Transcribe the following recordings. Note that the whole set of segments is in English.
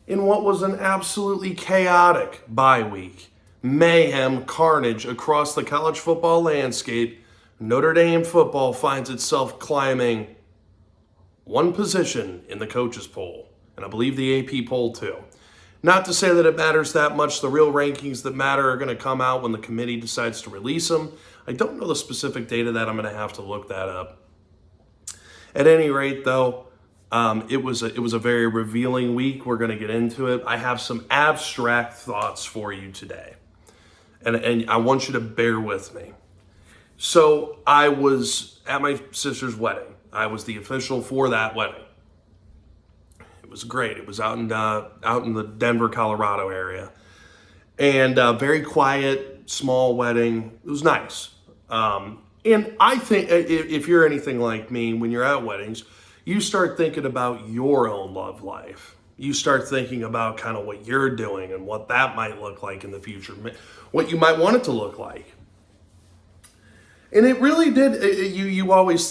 in what was an absolutely chaotic bye week. Mayhem, carnage across the college football landscape. Notre Dame football finds itself climbing one position in the coaches poll, and I believe the AP poll too. Not to say that it matters that much. The real rankings that matter are going to come out when the committee decides to release them. I don't know the specific date of that. I'm going to have to look that up. At any rate, though, it was a very revealing week. We're going to get into it. I have some abstract thoughts for you today, and I want you to bear with me. So I was at my sister's wedding. I was the official for that wedding. It was great. It was out in the Denver, Colorado area, and very quiet, small wedding. It was nice. And I think if you're anything like me, when you're at weddings, you start thinking about your own love life. You start thinking about kind of what you're doing and what that might look like in the future, what you might want it to look like. And it really did.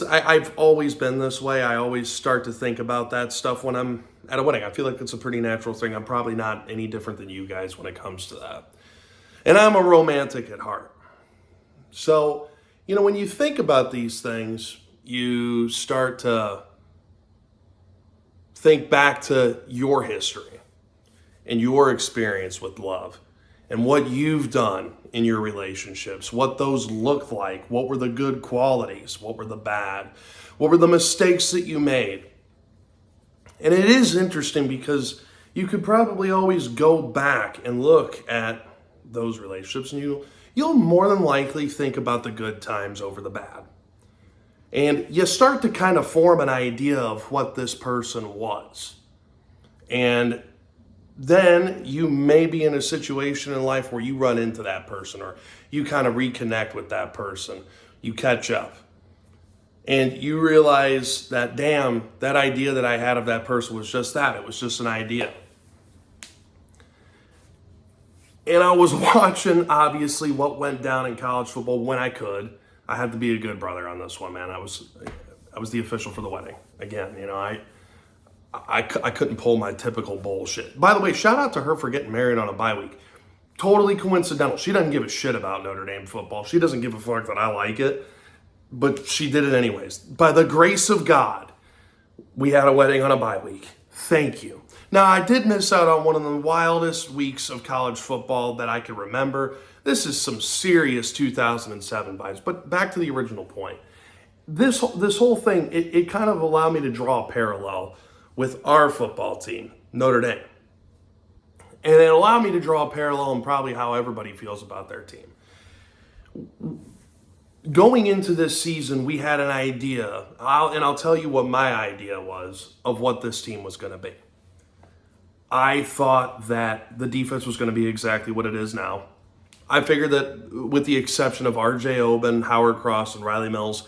I've always been this way. I always start to think about that stuff when I'm at a wedding. I feel like it's a pretty natural thing. I'm probably not any different than you guys when it comes to that. And I'm a romantic at heart. So, when you think about these things, you start to think back to your history and your experience with love and what you've done in your relationships, what those looked like, what were the good qualities, what were the bad, what were the mistakes that you made. And it is interesting because you could probably always go back and look at those relationships and you'll more than likely think about the good times over the bad. And you start to kind of form an idea of what this person was. And then you may be in a situation in life where you run into that person or you kind of reconnect with that person. You catch up. And you realize that, damn, that idea that I had of that person was just that. It was just an idea. And I was watching, obviously, what went down in college football when I could. I had to be a good brother on this one, man. I was the official for the wedding. Again, I couldn't pull my typical bullshit. By the way, shout out to her for getting married on a bye week. Totally coincidental. She doesn't give a shit about Notre Dame football. She doesn't give a fuck that I like it. But she did it anyways. By the grace of God, we had a wedding on a bye week. Thank you. Now, I did miss out on one of the wildest weeks of college football that I can remember. This is some serious 2007 vibes. But back to the original point. This whole thing, it kind of allowed me to draw a parallel with our football team, Notre Dame. And it allowed me to draw a parallel in probably how everybody feels about their team. Going into this season, we had an idea, and I'll tell you what my idea was of what this team was going to be. I thought that the defense was going to be exactly what it is now. I figured that with the exception of R.J. Oben, Howard Cross, and Riley Mills,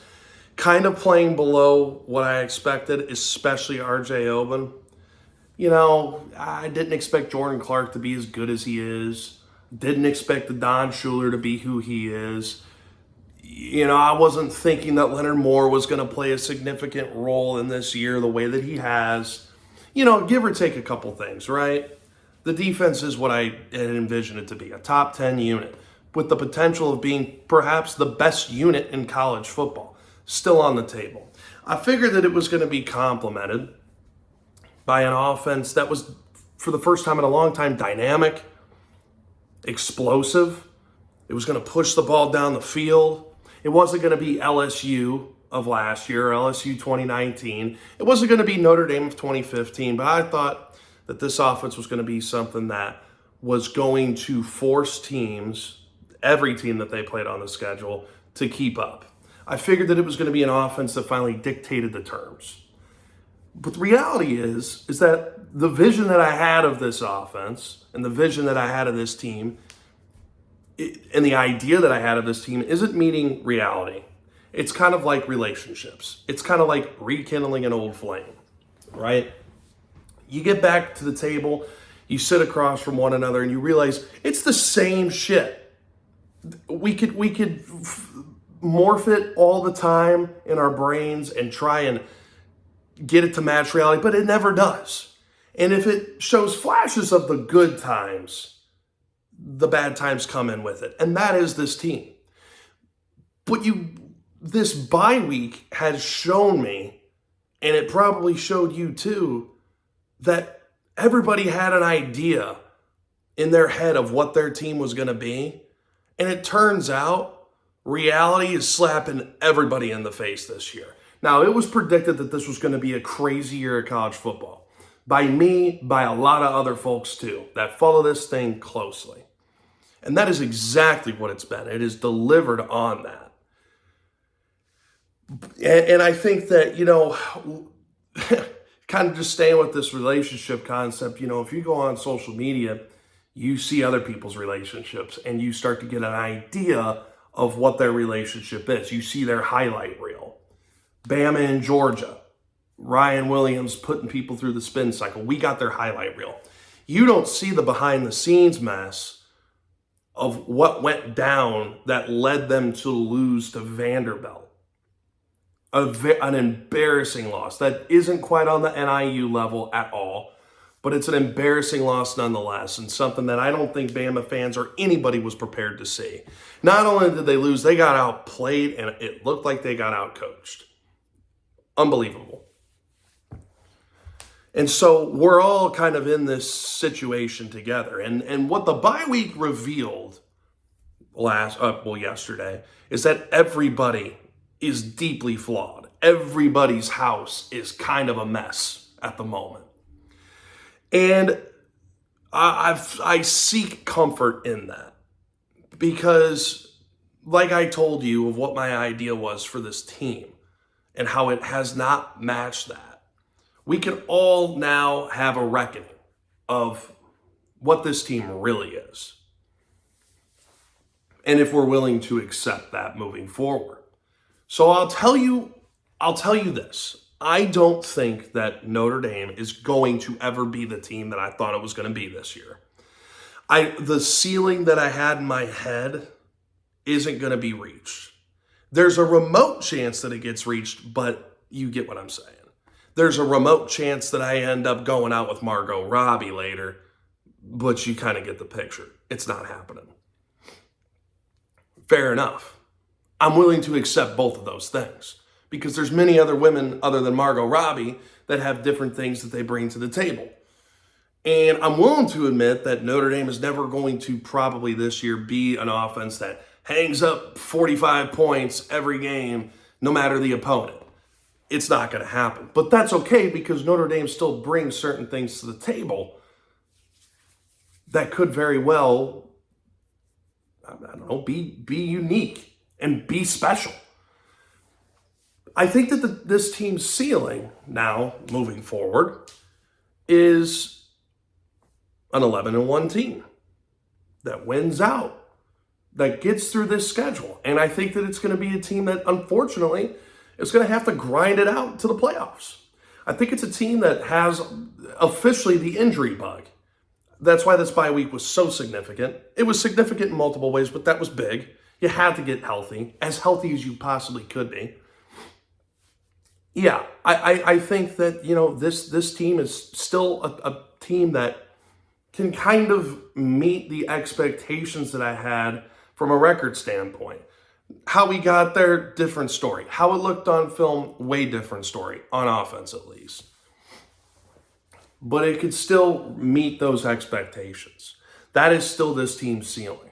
kind of playing below what I expected, especially R.J. Oben. I didn't expect Jordan Clark to be as good as he is. Didn't expect the Don Schuler to be who he is. I wasn't thinking that Leonard Moore was going to play a significant role in this year the way that he has. Give or take a couple things, right? The defense is what I had envisioned it to be, a top 10 unit with the potential of being perhaps the best unit in college football, still on the table. I figured that it was going to be complemented by an offense that was, for the first time in a long time, dynamic, explosive. It was going to push the ball down the field. It wasn't going to be LSU of last year, LSU 2019. It wasn't going to be Notre Dame of 2015, but I thought that this offense was going to be something that was going to force teams, every team that they played on the schedule, to keep up. I figured that it was going to be an offense that finally dictated the terms. But the reality is that the vision that I had of this offense and the vision that I had of this team and the idea that I had of this team isn't meeting reality. It's kind of like relationships. It's kind of like rekindling an old flame, right? You get back to the table, you sit across from one another, and you realize it's the same shit. We could morph it all the time in our brains and try and get it to match reality, but it never does. And if it shows flashes of the good times, the bad times come in with it. And that is this team. But this bye week has shown me, and it probably showed you too, that everybody had an idea in their head of what their team was going to be. And it turns out reality is slapping everybody in the face this year. Now, it was predicted that this was going to be a crazy year of college football. By me, by a lot of other folks too, that follow this thing closely. And that is exactly what it's been. It is delivered on that. And I think that, kind of just staying with this relationship concept, if you go on social media, you see other people's relationships and you start to get an idea of what their relationship is. You see their highlight reel. Bama and Georgia, Ryan Williams putting people through the spin cycle. We got their highlight reel. You don't see the behind the scenes mess of what went down that led them to lose to Vanderbilt. An embarrassing loss that isn't quite on the NIU level at all, but it's an embarrassing loss nonetheless, and something that I don't think Bama fans or anybody was prepared to see. Not only did they lose, they got outplayed, and it looked like they got outcoached. Unbelievable. And so we're all kind of in this situation together. And what the bye week revealed yesterday is that everybody is deeply flawed. Everybody's house is kind of a mess at the moment. And I seek comfort in that because, like I told you of what my idea was for this team and how it has not matched that, we can all now have a reckoning of what this team really is. And if we're willing to accept that moving forward. So I'll tell you this. I don't think that Notre Dame is going to ever be the team that I thought it was going to be this year. The ceiling that I had in my head isn't going to be reached. There's a remote chance that it gets reached, but you get what I'm saying. There's a remote chance that I end up going out with Margot Robbie later, but you kind of get the picture. It's not happening. Fair enough. I'm willing to accept both of those things because there's many other women other than Margot Robbie that have different things that they bring to the table. And I'm willing to admit that Notre Dame is never going to probably this year be an offense that hangs up 45 points every game, no matter the opponent. It's not going to happen. But that's okay because Notre Dame still brings certain things to the table that could very well, be unique and be special. I think that this team's ceiling now, moving forward, is an 11-1 team that wins out, that gets through this schedule. And I think that it's going to be a team that, unfortunately, is going to have to grind it out to the playoffs. I think it's a team that has officially the injury bug. That's why this bye week was so significant. It was significant in multiple ways, but that was big. You had to get healthy as you possibly could be. Yeah, I think that, this team is still a team that can kind of meet the expectations that I had from a record standpoint. How we got there, different story. How it looked on film, way different story, on offense at least. But it could still meet those expectations. That is still this team's ceiling.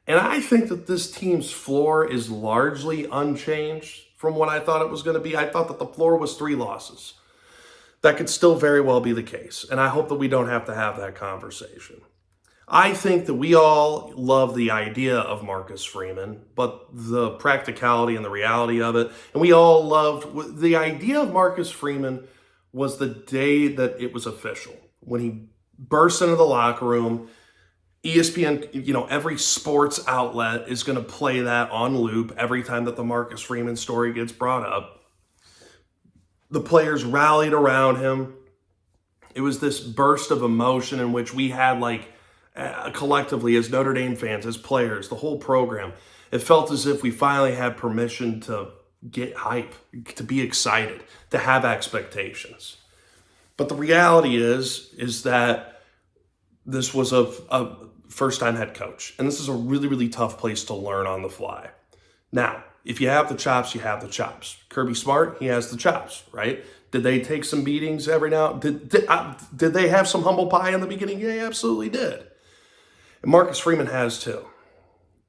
And I think that this team's floor is largely unchanged from what I thought it was going to be. I thought that the floor was 3 losses. That could still very well be the case. And I hope that we don't have to have that conversation. I think that we all love the idea of Marcus Freeman, but the practicality and the reality of it, and we all loved the idea of Marcus Freeman was the day that it was official. When he burst into the locker room, ESPN, every sports outlet is going to play that on loop every time that the Marcus Freeman story gets brought up. The players rallied around him. It was this burst of emotion in which we had collectively as Notre Dame fans, as players, the whole program. It felt as if we finally had permission to get hype, to be excited, to have expectations. But the reality is that this was a first-time head coach. And this is a really, really tough place to learn on the fly. Now, if you have the chops, you have the chops. Kirby Smart, he has the chops, right? Did they take some beatings every now? Did they have some humble pie in the beginning? Yeah, he absolutely did. And Marcus Freeman has too.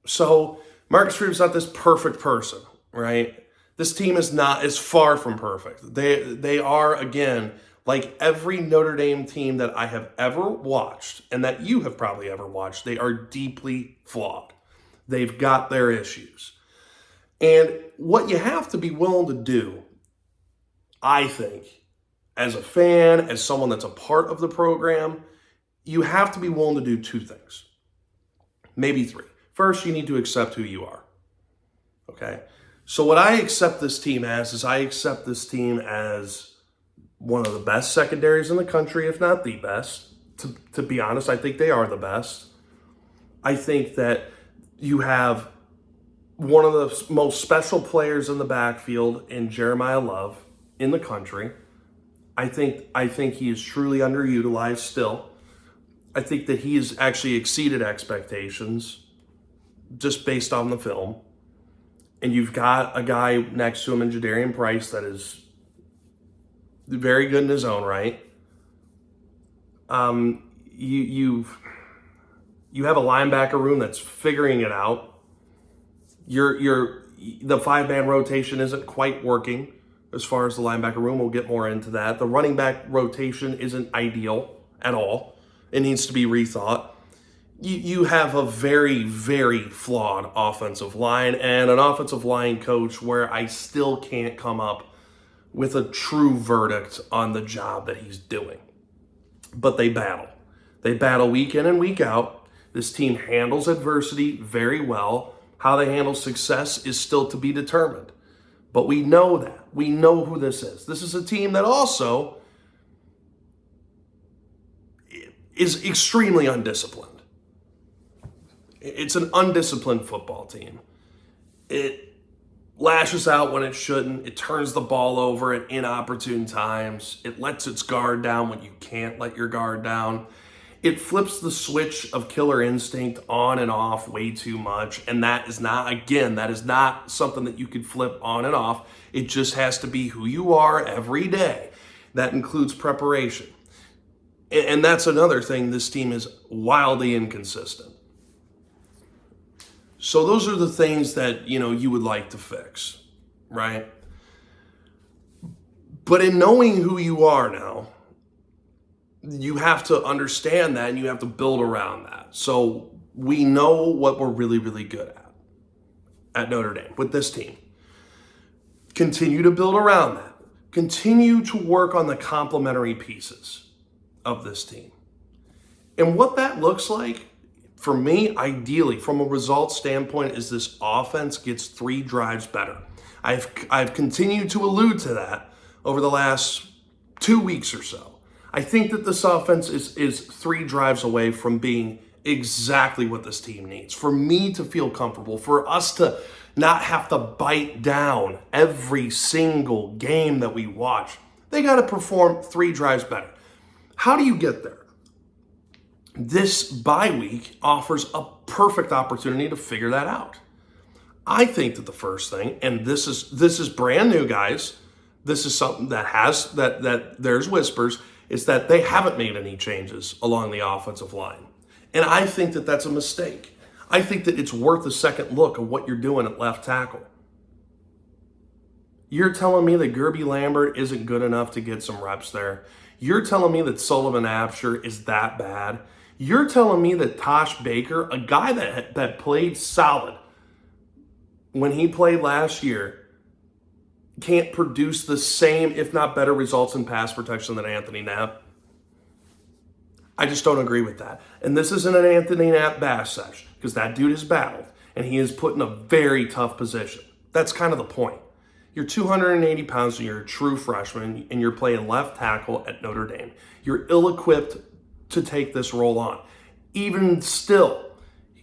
So Marcus Freeman's not this perfect person, right? This team is far from perfect. They are, again, like every Notre Dame team that I have ever watched and that you have probably ever watched, they are deeply flawed. They've got their issues. And what you have to be willing to do, I think, as a fan, as someone that's a part of the program, you have to be willing to do two things, maybe three. First, you need to accept who you are, okay? So what I accept this team as is I accept this team as one of the best secondaries in the country, if not the best. To be honest, I think they are the best. I think that you have one of the most special players in the backfield in Jeremiah Love in the country. I think he is truly underutilized still. I think that he has actually exceeded expectations just based on the film. And you've got a guy next to him in Jadarian Price that is very good in his own right. You have a linebacker room that's figuring it out. The five-man rotation isn't quite working as far as the linebacker room. We'll get more into that. The running back rotation isn't ideal at all. It needs to be rethought. You have a very, very flawed offensive line and an offensive line coach where I still can't come up with a true verdict on the job that he's doing. But they battle. They battle week in and week out. This team handles adversity very well. How they handle success is still to be determined. But we know that. We know who this is. This is a team that also is extremely undisciplined. It's an undisciplined football team. It lashes out when it shouldn't. It turns the ball over at inopportune times. It lets its guard down when you can't let your guard down. It flips the switch of killer instinct on and off way too much. And that is not something that you could flip on and off. It just has to be who you are every day. That includes preparation. And that's another thing. This team is wildly inconsistent. So those are the things that, you would like to fix, right? But in knowing who you are now, you have to understand that and you have to build around that. So we know what we're really, really good at Notre Dame with this team. Continue to build around that. Continue to work on the complementary pieces of this team. And what that looks like, for me, ideally, from a results standpoint, is this offense gets 3 drives better. I've continued to allude to that over the last 2 weeks or so. I think that this offense is 3 drives away from being exactly what this team needs. For me to feel comfortable, for us to not have to bite down every single game that we watch, they got to perform 3 drives better. How do you get there? This bye week offers a perfect opportunity to figure that out. I think that the first thing, and this is brand new, guys. This is something that there's whispers, is that they haven't made any changes along the offensive line. And I think that that's a mistake. I think that it's worth a second look at what you're doing at left tackle. You're telling me that Gerby Lambert isn't good enough to get some reps there. You're telling me that Sullivan Absher is that bad. You're telling me that Tosh Baker, a guy that played solid when he played last year, can't produce the same, if not better, results in pass protection than Anthony Knapp? I just don't agree with that. And this isn't an Anthony Knapp bash sesh, because that dude has battled, and he is put in a very tough position. That's kind of the point. You're 280 pounds, and you're a true freshman, and you're playing left tackle at Notre Dame. You're ill-equipped to take this role on. Even still,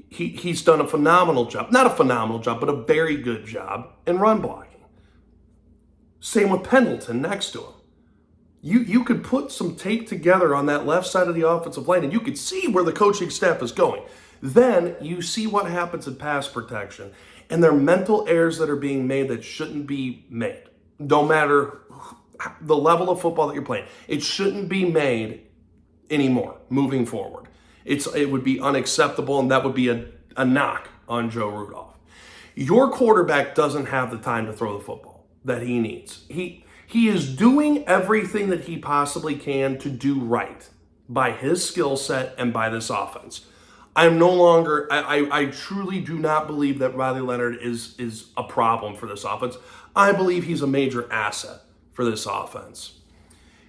he's done a phenomenal job. Not a phenomenal job, but a very good job in run blocking. Same with Pendleton next to him. You could put some tape together on that left side of the offensive line and you could see where the coaching staff is going. Then you see what happens in pass protection. And there are mental errors that are being made that shouldn't be made. No matter the level of football that you're playing. It shouldn't be made anymore moving forward. It would be unacceptable, and that would be a knock on Joe Rudolph. Your quarterback doesn't have the time to throw the football that he needs. He is doing everything that he possibly can to do right by his skill set and by this offense. I truly do not believe that Riley Leonard is a problem for this offense. I believe he's a major asset for this offense.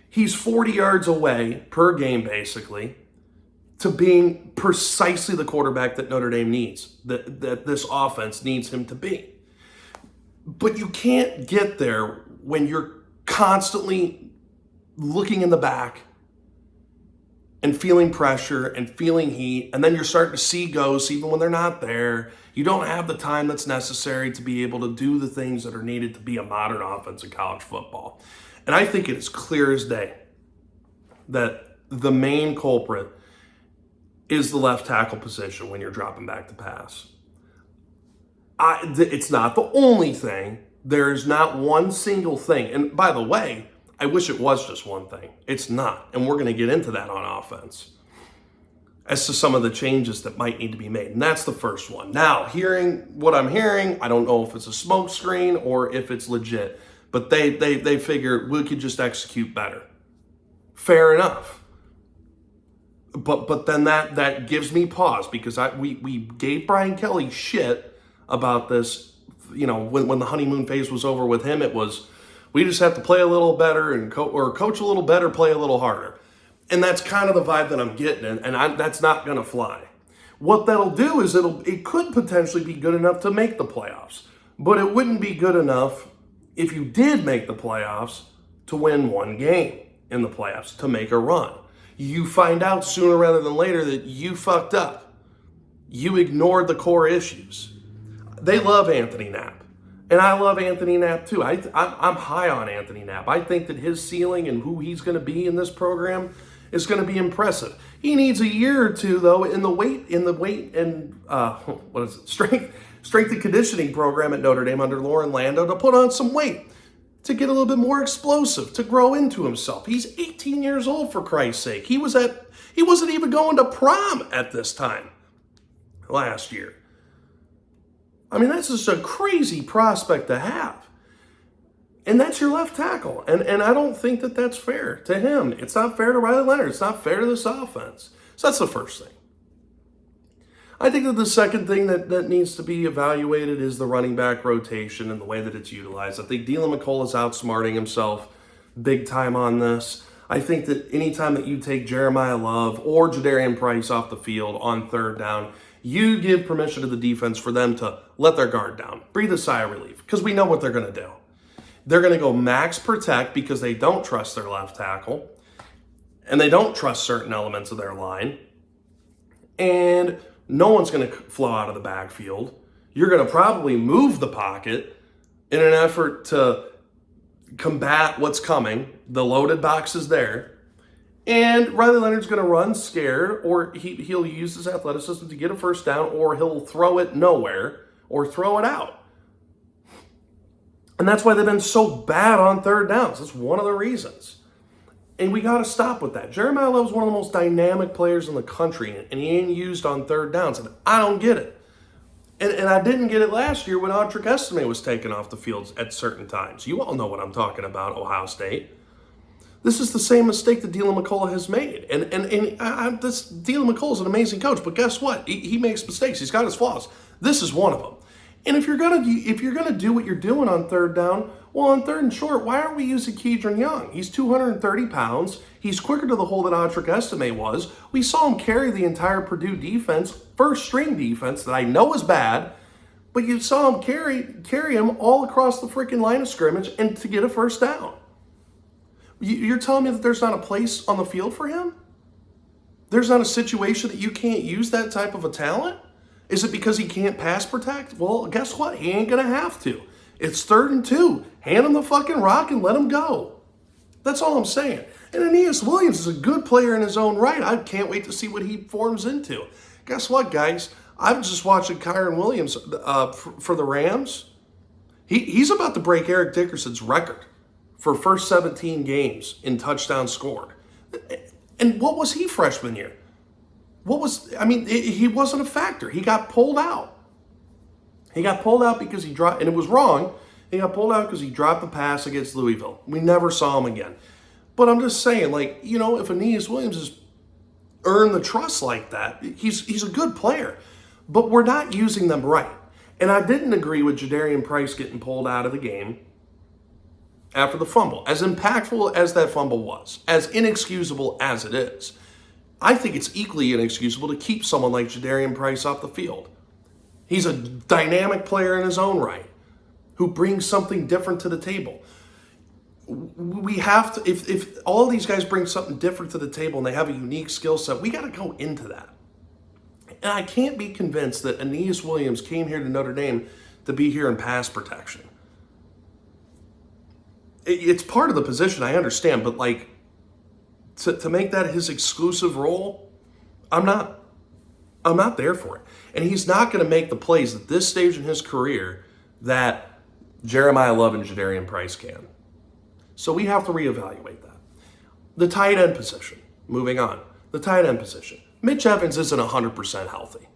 He's 40 yards away per game, basically, to being precisely the quarterback that Notre Dame needs, that this offense needs him to be. But you can't get there when you're constantly looking in the back and feeling pressure and feeling heat, and then you're starting to see ghosts even when they're not there. You don't have the time that's necessary to be able to do the things that are needed to be a modern offense in college football. And I think it is clear as day that the main culprit is the left tackle position when you're dropping back to pass. It's not the only thing. There's not one single thing. And by the way, I wish it was just one thing. It's not. And we're going to get into that on offense as to some of the changes that might need to be made. And that's the first one. Now, hearing what I'm hearing, I don't know if it's a smoke screen or if it's legit, but they figure we could just execute better. Fair enough. But then that gives me pause because we gave Brian Kelly shit about this. You know, when the honeymoon phase was over with him, it was, we just have to play a little better and coach a little better, play a little harder. And that's kind of the vibe that I'm getting, and that's not going to fly. What that'll do is it could potentially be good enough to make the playoffs, but it wouldn't be good enough if you did make the playoffs to win one game in the playoffs, to make a run. You find out sooner rather than later that you fucked up. You ignored the core issues. They love Anthony Knapp. And I love Anthony Knapp too. I'm high on Anthony Knapp. I think that his ceiling and who he's going to be in this program is going to be impressive. He needs a year or two though in the weight and strength and conditioning program at Notre Dame under Lauren Lando to put on some weight, to get a little bit more explosive, to grow into himself. He's 18 years old, for Christ's sake. He wasn't even going to prom at this time last year. I mean, that's just a crazy prospect to have. And that's your left tackle. And I don't think that that's fair to him. It's not fair to Riley Leonard. It's not fair to this offense. So that's the first thing. I think that the second thing that needs to be evaluated is the running back rotation and the way that it's utilized. I think Deland McCullough is outsmarting himself big time on this. I think that anytime that you take Jeremiah Love or Jadarian Price off the field on third down, you give permission to the defense for them to let their guard down, breathe a sigh of relief, because we know what they're going to do. They're going to go max protect because they don't trust their left tackle and they don't trust certain elements of their line. And no one's going to flow out of the backfield. You're going to probably move the pocket in an effort to combat what's coming. The loaded box is there. And Riley Leonard's going to run scared, or he'll use his athleticism to get a first down, or he'll throw it nowhere, or throw it out. And that's why they've been so bad on third downs. That's one of the reasons. And we got to stop with that. Jeremiah Love's one of the most dynamic players in the country, and he ain't used on third downs, and I don't get it. And I didn't get it last year when Audric Estime was taken off the field at certain times. You all know what I'm talking about, Ohio State. This is the same mistake that Deland McCullough has made. And this Deland McCullough is an amazing coach, but guess what? He makes mistakes. He's got his flaws. This is one of them. And if you're gonna do what you're doing on third down, well, on third and short, why aren't we using Kedron Young? He's 230 pounds. He's quicker to the hole than Audric Estime was. We saw him carry the entire Purdue defense, first string defense that I know is bad, but you saw him carry him all across the freaking line of scrimmage and to get a first down. You're telling me that there's not a place on the field for him? There's not a situation that you can't use that type of a talent? Is it because he can't pass protect? Well, guess what? He ain't going to have to. It's 3rd and 2. Hand him the fucking rock and let him go. That's all I'm saying. And Aeneas Williams is a good player in his own right. I can't wait to see what he forms into. Guess what, guys? I'm just watching Kyren Williams for the Rams. He's about to break Eric Dickerson's record for first 17 games in touchdowns scored. And what was he freshman year? He wasn't a factor. He got pulled out. He got pulled out because he dropped, and it was wrong. He got pulled out because he dropped the pass against Louisville. We never saw him again. But I'm just saying, if Aeneas Williams has earned the trust like that, he's a good player. But we're not using them right. And I didn't agree with Jadarian Price getting pulled out of the game after the fumble. As impactful as that fumble was, as inexcusable as it is, I think it's equally inexcusable to keep someone like Jadarian Price off the field. He's a dynamic player in his own right who brings something different to the table. We have to, if all these guys bring something different to the table and they have a unique skill set, we got to go into that. And I can't be convinced that Aeneas Williams came here to Notre Dame to be here in pass protection. It's part of the position, I understand, but to make that his exclusive role, I'm not there for it. And he's not going to make the plays at this stage in his career that Jeremiah Love and Jadarian Price can. So we have to reevaluate that. The tight end position, moving on. The tight end position. Mitch Evans isn't 100% healthy.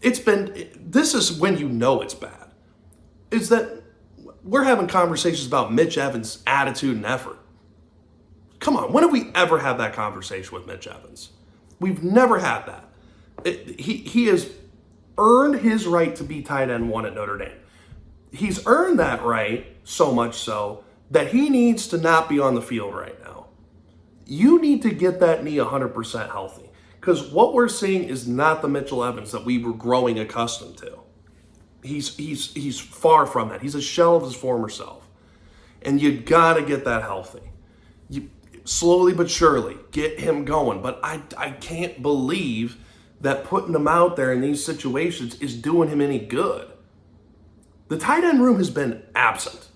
This is when you know it's bad. Is that we're having conversations about Mitch Evans' attitude and effort. Come on, when have we ever had that conversation with Mitch Evans? We've never had that. He has earned his right to be tight end one at Notre Dame. He's earned that right so much so that he needs to not be on the field right now. You need to get that knee 100% healthy, because what we're seeing is not the Mitchell Evans that we were growing accustomed to. He's far from that. He's a shell of his former self. And you got to get that healthy. You slowly but surely get him going. But I can't believe that putting him out there in these situations is doing him any good. The tight end room has been absent.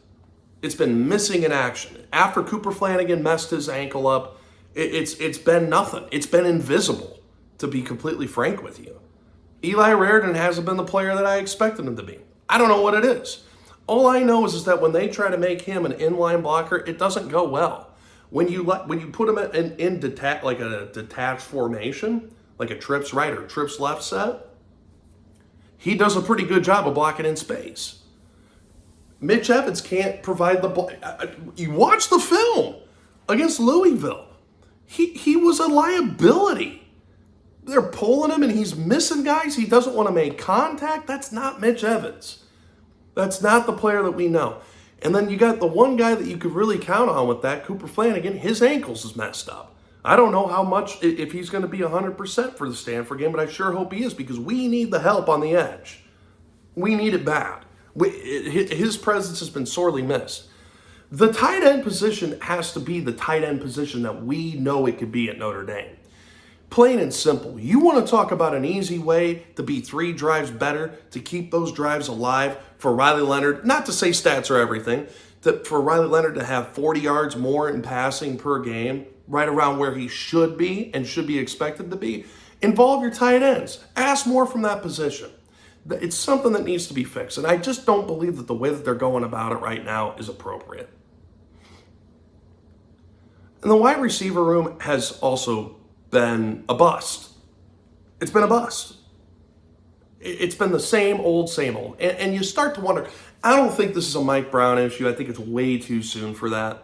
It's been missing in action. After Cooper Flanagan messed his ankle up, it's been nothing. It's been invisible, to be completely frank with you. Eli Raridan hasn't been the player that I expected him to be. I don't know what it is. All I know is that when they try to make him an inline blocker, it doesn't go well. When you put him in a detached formation, like a trips right or trips left set, he does a pretty good job of blocking in space. Mitch Evans can't provide you watch the film against Louisville. He was a liability. They're pulling him and he's missing guys. He doesn't want to make contact. That's not Mitch Evans. That's not the player that we know. And then you got the one guy that you could really count on with that, Cooper Flanagan. His ankles is messed up. I don't know how much, if he's going to be 100% for the Stanford game, but I sure hope he is, because we need the help on the edge. We need it bad. His presence has been sorely missed. The tight end position has to be the tight end position that we know it could be at Notre Dame. Plain and simple. You want to talk about an easy way to be 3 drives better, to keep those drives alive for Riley Leonard, not to say stats are everything, for Riley Leonard to have 40 yards more in passing per game, right around where he should be and should be expected to be. Involve your tight ends. Ask more from that position. It's something that needs to be fixed. And I just don't believe that the way that they're going about it right now is appropriate. And the wide receiver room has also been a bust. It's been a bust. It's been the same old. And you start to wonder, I don't think this is a Mike Brown issue. I think it's way too soon for that.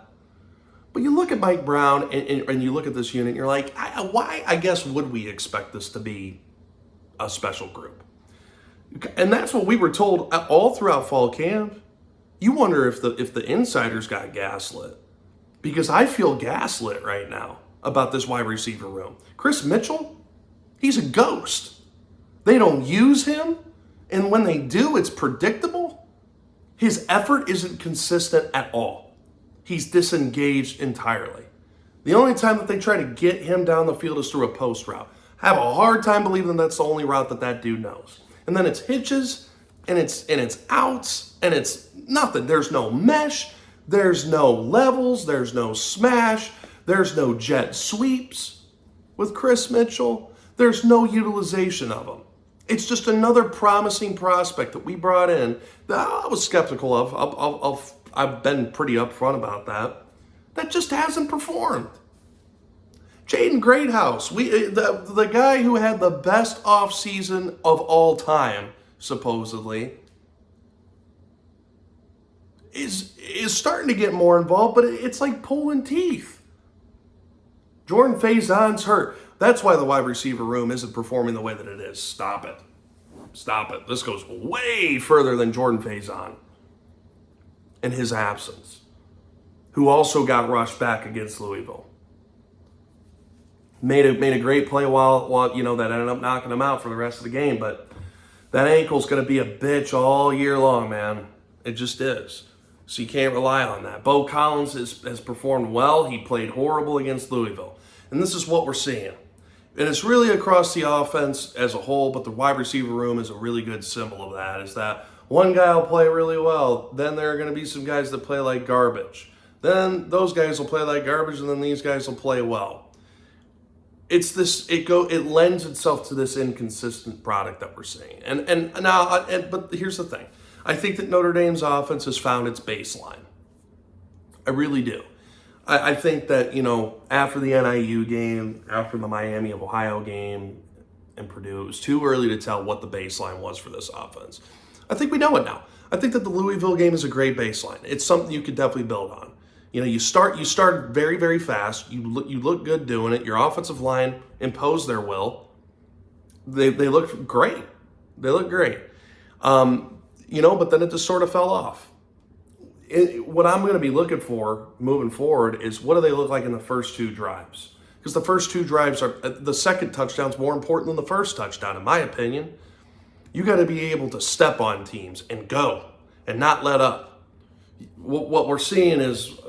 But you look at Mike Brown and you look at this unit, and you're like, why, I guess, would we expect this to be a special group? And that's what we were told all throughout fall camp. You wonder if the insiders got gaslit, because I feel gaslit right now about this wide receiver room. Chris Mitchell, he's a ghost. They don't use him, and when they do, it's predictable. His effort isn't consistent at all. He's disengaged entirely. The only time that they try to get him down the field is through a post route. I have a hard time believing that's the only route that dude knows. And then it's hitches, and it's outs, and it's nothing. There's no mesh. There's no levels, there's no smash, there's no jet sweeps with Chris Mitchell. There's no utilization of him. It's just another promising prospect that we brought in that I was skeptical of. I've been pretty upfront about that. That just hasn't performed. Jaden Greathouse, the guy who had the best offseason of all time, supposedly, is starting to get more involved, but it's like pulling teeth. Jordan Faison's hurt. That's why the wide receiver room isn't performing the way that it is. Stop it. Stop it. This goes way further than Jordan Faison in his absence, who also got rushed back against Louisville. Made a great play while that ended up knocking him out for the rest of the game, but that ankle's going to be a bitch all year long, man. It just is. So you can't rely on that. Bo Collins has performed well. He played horrible against Louisville. And this is what we're seeing. And it's really across the offense as a whole, but the wide receiver room is a really good symbol of that, is that one guy will play really well. Then there are going to be some guys that play like garbage. Then those guys will play like garbage, and then these guys will play well. It's this. It lends itself to this inconsistent product that we're seeing. But here's the thing. I think that Notre Dame's offense has found its baseline. I really do. I think that, after the NIU game, after the Miami of Ohio game and Purdue, it was too early to tell what the baseline was for this offense. I think we know it now. I think that the Louisville game is a great baseline. It's something you could definitely build on. You start very, very fast. You look good doing it. Your offensive line imposed their will. They looked great. They looked great. But then it just sort of fell off. What I'm going to be looking for moving forward is, what do they look like in the first two drives? Because the first two drives the second touchdown's more important than the first touchdown, in my opinion. You got to be able to step on teams and go and not let up. What we're seeing is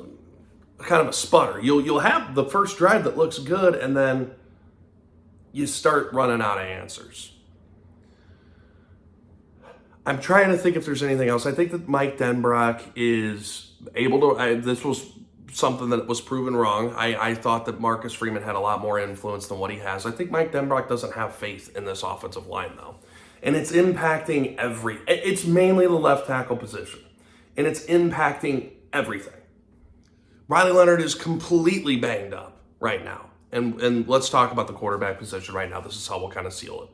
kind of a sputter. You'll have the first drive that looks good, and then you start running out of answers. I'm trying to think if there's anything else. I think that Mike Denbrock is able to. This was something that was proven wrong. I thought that Marcus Freeman had a lot more influence than what he has. I think Mike Denbrock doesn't have faith in this offensive line, though. And it's impacting it's mainly the left tackle position. And it's impacting everything. Riley Leonard is completely banged up right now. And let's talk about the quarterback position right now. This is how we'll kind of seal it.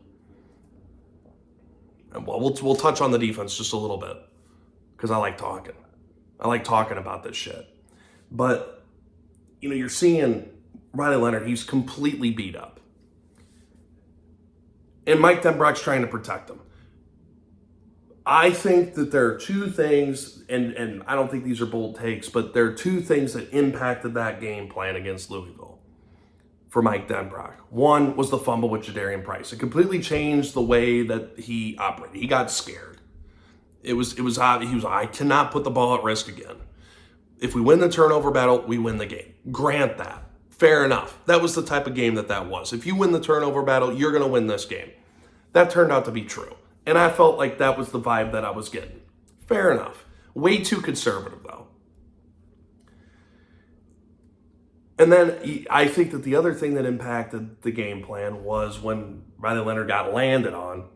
And we'll touch on the defense just a little bit, because I like talking. I like talking about this shit. But, you're seeing Riley Leonard, he's completely beat up. And Mike Denbrock's trying to protect him. I think that there are two things, and I don't think these are bold takes, but there are two things that impacted that game plan against Louisville for Mike Denbrock. One was the fumble with Jadarian Price. It completely changed the way that he operated. He got scared. He was I cannot put the ball at risk again. If we win the turnover battle, we win the game. Grant that. Fair enough. That was the type of game that was. If you win the turnover battle, you're going to win this game. That turned out to be true. And I felt like that was the vibe that I was getting. Fair enough. Way too conservative, though. And then I think that the other thing that impacted the game plan was when Riley Leonard got landed on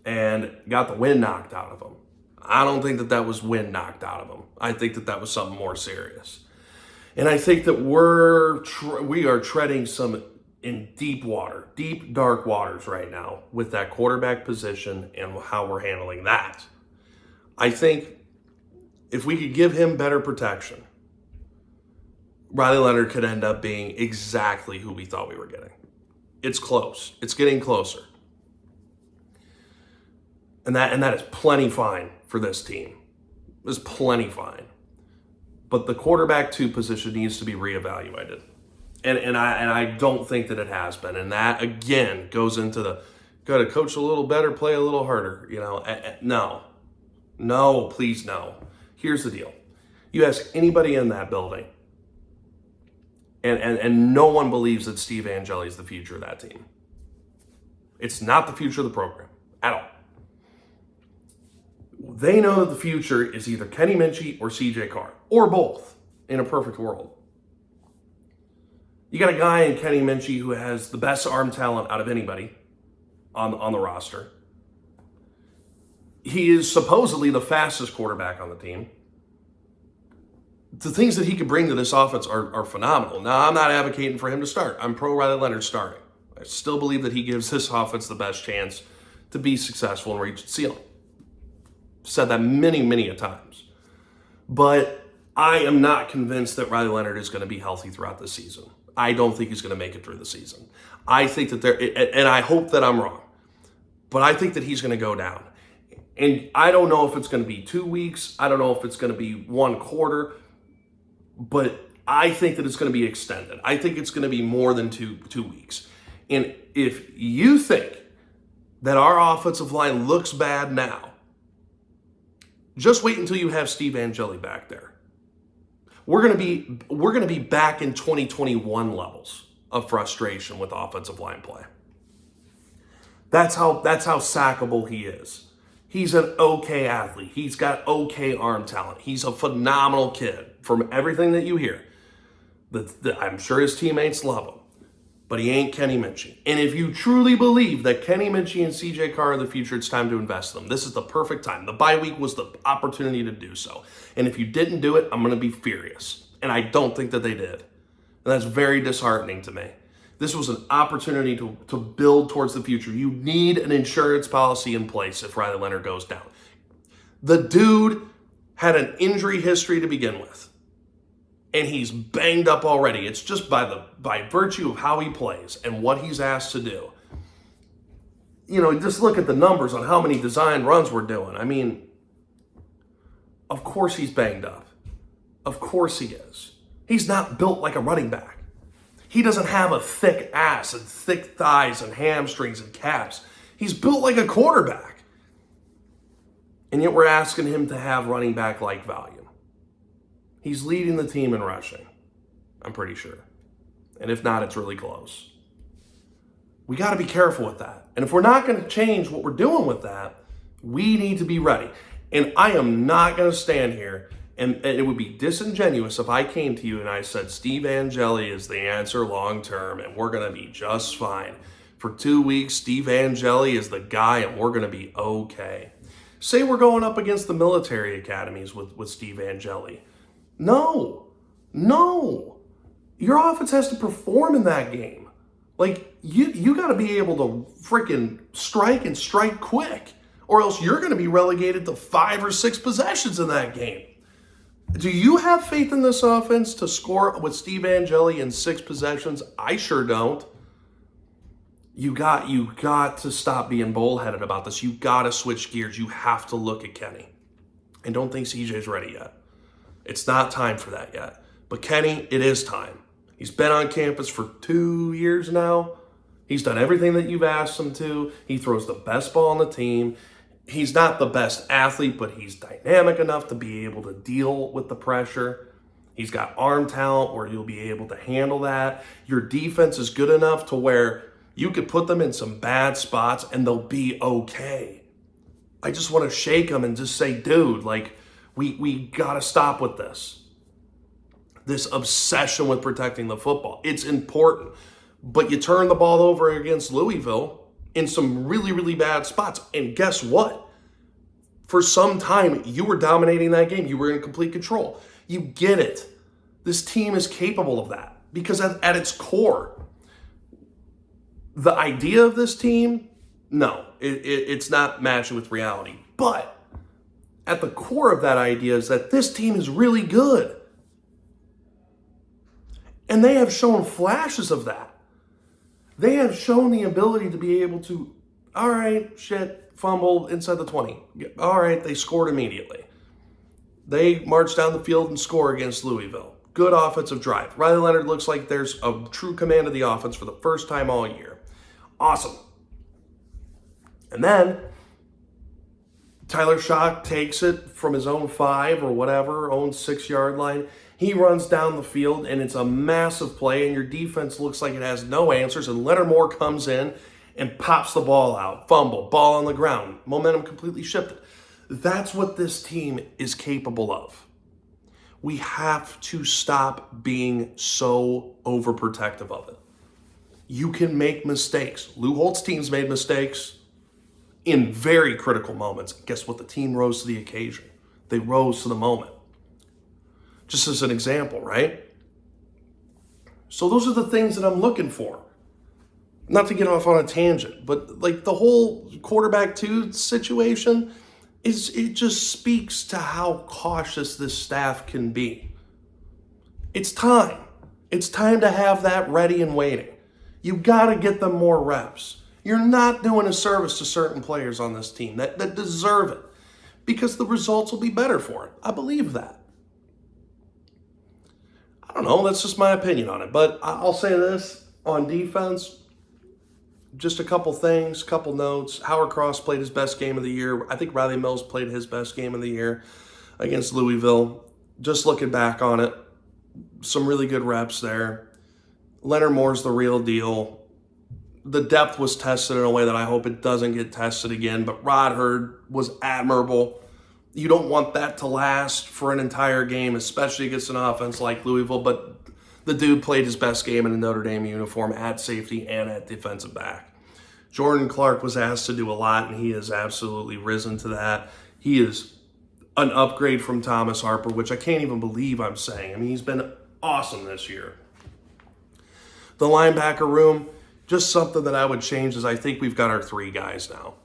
and got the wind knocked out of him. I don't think that was wind knocked out of him. I think that was something more serious. And I think that we are treading some in deep water, deep, dark waters right now with that quarterback position and how we're handling that. I think if we could give him better protection, Riley Leonard could end up being exactly who we thought we were getting. It's close. It's getting closer. And that is plenty fine for this team. It's plenty fine. But the quarterback 2 position needs to be reevaluated. And I don't think that it has been. And that, again, goes into got to coach a little better, play a little harder. No, please no. Here's the deal. You ask anybody in that building, and no one believes that Steve Angeli is the future of that team. It's not the future of the program at all. They know that the future is either Kenny Minchey or CJ Carr, or both, in a perfect world. You got a guy in Kenny Minchey who has the best arm talent out of anybody on the roster. He is supposedly the fastest quarterback on the team. The things that he could bring to this offense are phenomenal. Now, I'm not advocating for him to start. I'm pro Riley Leonard starting. I still believe that he gives this offense the best chance to be successful and reach its ceiling. Said that many, many a times. But I am not convinced that Riley Leonard is going to be healthy throughout the season. I don't think he's going to make it through the season. I think that and I hope that I'm wrong, but I think that he's going to go down. And I don't know if it's going to be 2 weeks. I don't know if it's going to be 1 quarter, but I think that it's going to be extended. I think it's going to be more than two weeks. And if you think that our offensive line looks bad now, just wait until you have Steve Angeli back there. We're going to be back in 2021 levels of frustration with offensive line play. That's how sackable he is. He's an okay athlete. He's got okay arm talent. He's a phenomenal kid from everything that you hear. I'm sure his teammates love him, but he ain't Kenny Minchey. And if you truly believe that Kenny Minchey and CJ Carr are the future, it's time to invest in them. This is the perfect time. The bye week was the opportunity to do so. And if you didn't do it, I'm going to be furious. And I don't think that they did. And that's very disheartening to me. This was an opportunity to build towards the future. You need an insurance policy in place if Riley Leonard goes down. The dude had an injury history to begin with, and he's banged up already. It's just by virtue of how he plays and what he's asked to do. You know, just look at the numbers on how many design runs we're doing. I mean, of course he's banged up. Of course he is. He's not built like a running back. He doesn't have a thick ass and thick thighs and hamstrings and calves. He's built like a quarterback. And yet we're asking him to have running back-like value. He's leading the team in rushing, I'm pretty sure. And if not, it's really close. We got to be careful with that. And if we're not going to change what we're doing with that, we need to be ready. And I am not going to stand here, and it would be disingenuous if I came to you and I said, Steve Angeli is the answer long-term, and we're going to be just fine. For 2 weeks, Steve Angeli is the guy, and we're going to be okay. Say we're going up against the military academies with Steve Angeli. No. Your offense has to perform in that game. Like, you got to be able to freaking strike and strike quick, or else you're going to be relegated to 5 or 6 possessions in that game. Do you have faith in this offense to score with Steve Angeli in 6 possessions? I sure don't. You got to stop being bullheaded about this. You got to switch gears. You have to look at Kenny. And don't think CJ's ready yet. It's not time for that yet. But Kenny, it is time. He's been on campus for 2 years now. He's done everything that you've asked him to. He throws the best ball on the team. He's not the best athlete, but he's dynamic enough to be able to deal with the pressure. He's got arm talent where you'll be able to handle that. Your defense is good enough to where you could put them in some bad spots and they'll be okay. I just want to shake them and just say, dude, like, we got to stop with this. This obsession with protecting the football. It's important. But you turn the ball over against Louisville in some really, really bad spots. And guess what? For some time, you were dominating that game. You were in complete control. You get it. This team is capable of that because at its core, the idea of this team, no, it's not matching with reality. But at the core of that idea is that this team is really good. And they have shown flashes of that. They have shown the ability to be able to, all right, shit, fumbled inside the 20. All right, they scored immediately. They marched down the field and score against Louisville. Good offensive drive. Riley Leonard looks like there's a true command of the offense for the first time all year. Awesome. And then Tyler Shock takes it from his own 5 or whatever, own 6-yard line. He runs down the field, and it's a massive play, and your defense looks like it has no answers, and Leonard Moore comes in and pops the ball out. Fumble, ball on the ground. Momentum completely shifted. That's what this team is capable of. We have to stop being so overprotective of it. You can make mistakes. Lou Holtz teams made mistakes in very critical moments. Guess what? The team rose to the occasion. They rose to the moment. Just as an example, right? So those are the things that I'm looking for. Not to get off on a tangent, but like the whole quarterback 2 situation, it just speaks to how cautious this staff can be. It's time. It's time to have that ready and waiting. You got to get them more reps. You're not doing a service to certain players on this team that deserve it because the results will be better for it. I believe that. I don't know. That's just my opinion on it. But I'll say this on defense. Just a couple things, couple notes. Howard Cross played his best game of the year. I think Riley Mills played his best game of the year against Louisville. Just looking back on it, some really good reps there. Leonard Moore's the real deal. The depth was tested in a way that I hope it doesn't get tested again, but Rod Hurd was admirable. You don't want that to last for an entire game, especially against an offense like Louisville, but the dude played his best game in a Notre Dame uniform at safety and at defensive back. Jordan Clark was asked to do a lot, and he has absolutely risen to that. He is an upgrade from Thomas Harper, which I can't even believe I'm saying. I mean, he's been awesome this year. The linebacker room, just something that I would change is I think we've got our 3 guys now.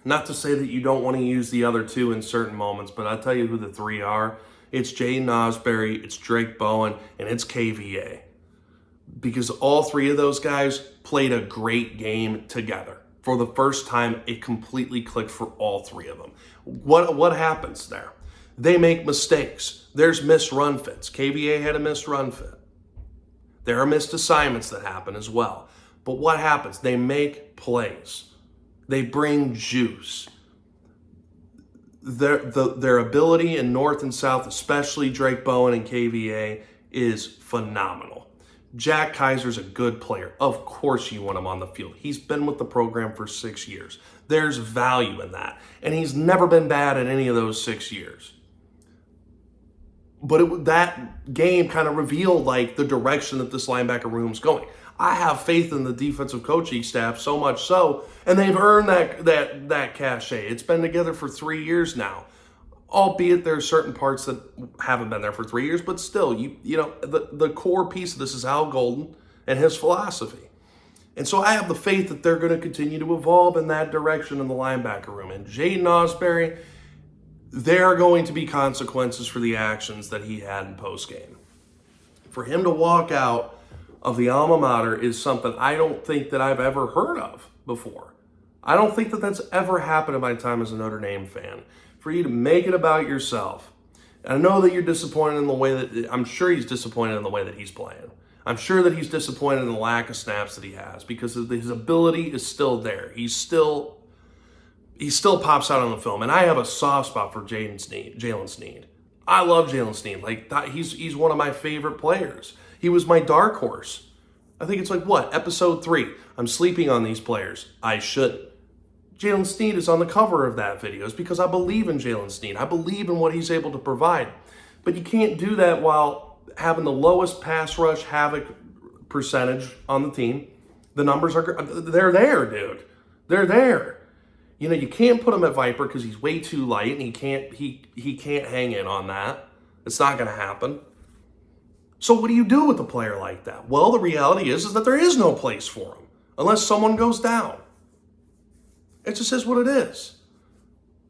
Not to say that you don't want to use the other 2 in certain moments, but I'll tell you who the 3 are. It's Jaden Osbury, it's Drake Bowen, and it's KVA. Because all 3 of those guys played a great game together. For the first time, it completely clicked for all 3 of them. What happens there? They make mistakes. There's missed run fits. KVA had a missed run fit. There are missed assignments that happen as well. But what happens? They make plays. They bring juice. Their ability in North and South, especially Drake Bowen and KVA, is phenomenal. Jack Kaiser's a good player. Of course you want him on the field. He's been with the program for 6 years. There's value in that. And he's never been bad in any of those 6 years. But that game kind of revealed like the direction that this linebacker room's going. I have faith in the defensive coaching staff so much so, and they've earned that cachet. It's been together for 3 years now, albeit there are certain parts that haven't been there for 3 years, but still, you know, the core piece of this is Al Golden and his philosophy. And so I have the faith that they're going to continue to evolve in that direction in the linebacker room. And Jaden Osbury, there are going to be consequences for the actions that he had in postgame. For him to walk out of the alma mater is something I don't think that I've ever heard of before. I don't think that that's ever happened in my time as a Notre Dame fan. For you to make it about yourself. And I know that you're disappointed in the way that, I'm sure he's disappointed in the way that he's playing. I'm sure that he's disappointed in the lack of snaps that he has because his ability is still there. He still pops out on the film. And I have a soft spot for Jalen Sneed. I love Jalen Sneed. Like, he's one of my favorite players. He was my dark horse. I think it's like, episode 3. I'm sleeping on these players. I shouldn't. Jalen Sneed is on the cover of that video. It's because I believe in Jalen Sneed. I believe in what he's able to provide. But you can't do that while having the lowest pass rush havoc percentage on the team. The numbers they're there, dude. They're there. You know, you can't put him at Viper because he's way too light and he can't hang in on that. It's not going to happen. So what do you do with a player like that? Well, the reality is that there is no place for him unless someone goes down. It just is what it is.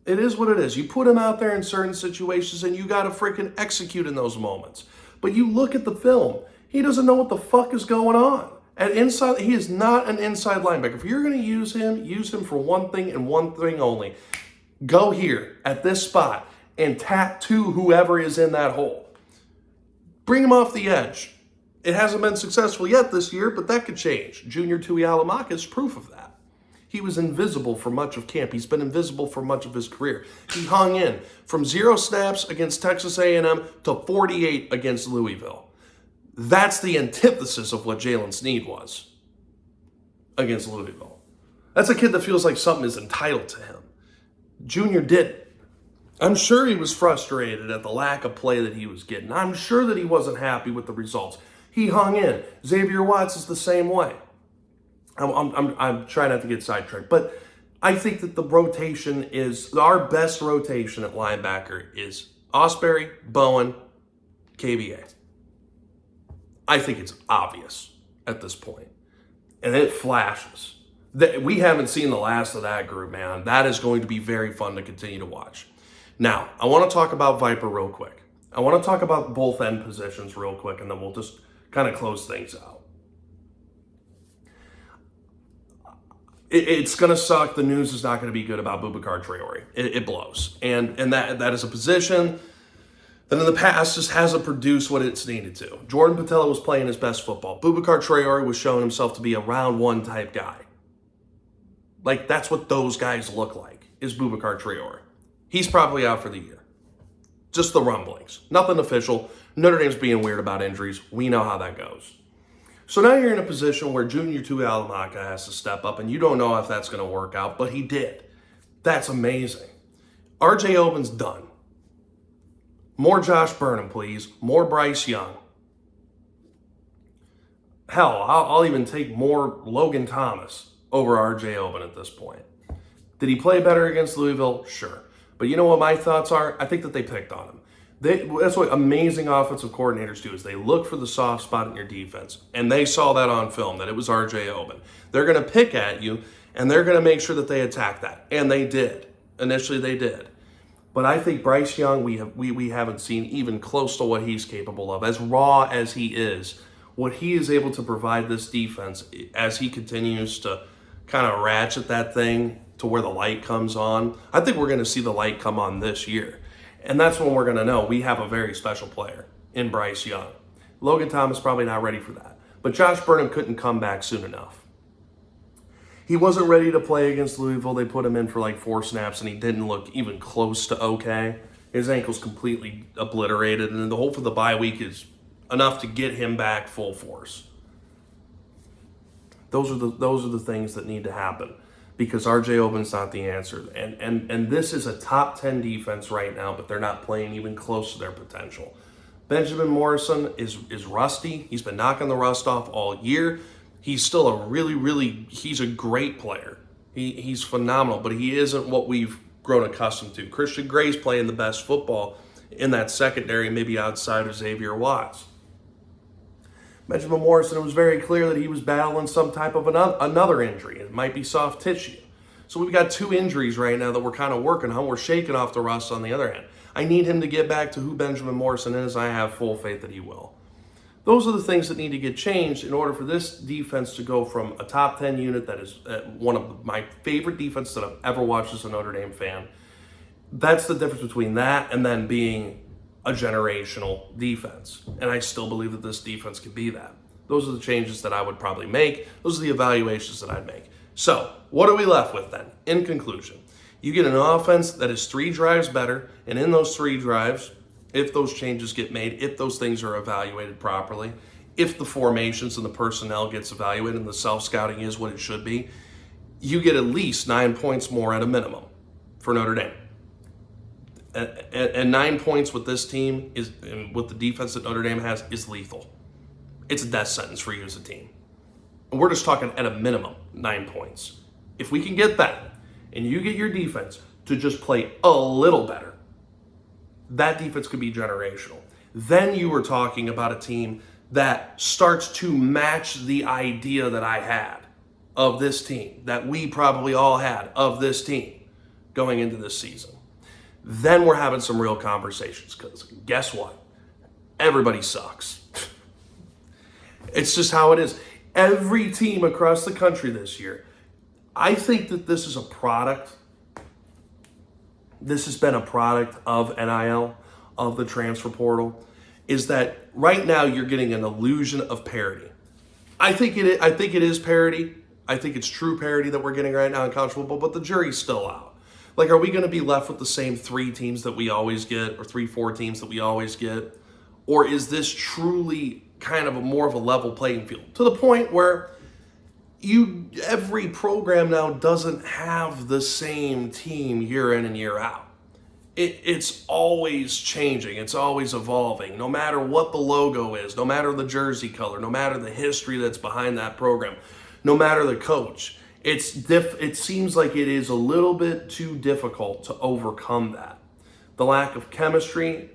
It is what it is. You put him out there in certain situations and you got to freaking execute in those moments. But you look at the film, he doesn't know what the fuck is going on. And inside, he is not an inside linebacker. If you're going to use him for one thing and one thing only. Go here at this spot and tattoo whoever is in that hole. Bring him off the edge. It hasn't been successful yet this year, but that could change. Junior Tuihalamaka is proof of that. He was invisible for much of camp. He's been invisible for much of his career. He hung in from 0 snaps against Texas A&M to 48 against Louisville. That's the antithesis of what Jalen Sneed was against Louisville. That's a kid that feels like something is entitled to him. Junior didn't. I'm sure he was frustrated at the lack of play that he was getting. I'm sure that he wasn't happy with the results. He hung in. Xavier Watts is the same way. I'm trying not to get sidetracked, but I think that the rotation is, our best rotation at linebacker is Ausberry, Bowen, KVA. I think it's obvious at this point. And it flashes. We haven't seen the last of that group, man. That is going to be very fun to continue to watch. Now, I want to talk about Viper real quick. I want to talk about both end positions real quick, and then we'll just kind of close things out. It's going to suck. The news is not going to be good about Boubacar Traore. It blows. And that is a position that in the past just hasn't produced what it's needed to. Jordan Botelho was playing his best football. Boubacar Traore was showing himself to be a round one type guy. Like, that's what those guys look like, is Boubacar Traore. He's probably out for the year. Just the rumblings. Nothing official. Notre Dame's being weird about injuries. We know how that goes. So now you're in a position where Junior Tuihalamaka has to step up, and you don't know if that's going to work out, but he did. That's amazing. RJ Oben's done. More Josh Burnham, please. More Bryce Young. Hell, I'll even take more Logan Thomas over RJ Oben at this point. Did he play better against Louisville? Sure. But you know what my thoughts are? I think that they picked on him. That's what amazing offensive coordinators do, is they look for the soft spot in your defense. And they saw that on film, that it was RJ Oben. They're going to pick at you, and they're going to make sure that they attack that. And they did. Initially, they did. But I think Bryce Young, we haven't seen even close to what he's capable of. As raw as he is, what he is able to provide this defense as he continues to kind of ratchet that thing to where the light comes on. I think we're going to see the light come on this year. And that's when we're going to know we have a very special player in Bryce Young. Logan Thomas probably not ready for that. But Josh Burnham couldn't come back soon enough. He wasn't ready to play against Louisville. They put him in for like 4 snaps, and he didn't look even close to okay. His ankle's completely obliterated, and the hope for the bye week is enough to get him back full force. Those are the things that need to happen, because RJ Oben's not the answer. And this is a top 10 defense right now, but they're not playing even close to their potential. Benjamin Morrison is rusty. He's been knocking the rust off all year. He's still he's a great player. He's phenomenal, but he isn't what we've grown accustomed to. Christian Gray's playing the best football in that secondary, maybe outside of Xavier Watts. Benjamin Morrison, it was very clear that he was battling some type of another injury. It might be soft tissue. So we've got 2 injuries right now that we're kind of working on. We're shaking off the rust on the other hand. I need him to get back to who Benjamin Morrison is. I have full faith that he will. Those are the things that need to get changed in order for this defense to go from a top 10 unit that is one of my favorite defenses that I've ever watched as a Notre Dame fan. That's the difference between that and then being a generational defense. And I still believe that this defense can be that. Those are the changes that I would probably make. Those are the evaluations that I'd make. So what are we left with then? In conclusion, you get an offense that is 3 drives better, and in those 3 drives, if those changes get made, if those things are evaluated properly, if the formations and the personnel gets evaluated and the self-scouting is what it should be, you get at least 9 points more at a minimum for Notre Dame. And 9 points with this team is, and with the defense that Notre Dame has, is lethal. It's a death sentence for you as a team. And we're just talking at a minimum 9 points. If we can get that, and you get your defense to just play a little better, that defense could be generational. Then you were talking about a team that starts to match the idea that I had of this team, that we probably all had of this team going into this season. Then we're having some real conversations, because guess what? Everybody sucks. It's just how it is. Every team across the country this year, I think that this is a product. This has been a product of NIL, of the transfer portal, is that right now you're getting an illusion of parity. I think it is parity. I think it's true parity that we're getting right now in college football, but the jury's still out. Like, are we going to be left with the same 3 teams that we always get, or 3-4 teams that we always get? Or is this truly kind of more of a level playing field, to the point where Every program now doesn't have the same team year in and year out. It's always changing. It's always evolving. No matter what the logo is, no matter the jersey color, no matter the history that's behind that program, no matter the coach, it seems like it is a little bit too difficult to overcome that. The lack of chemistry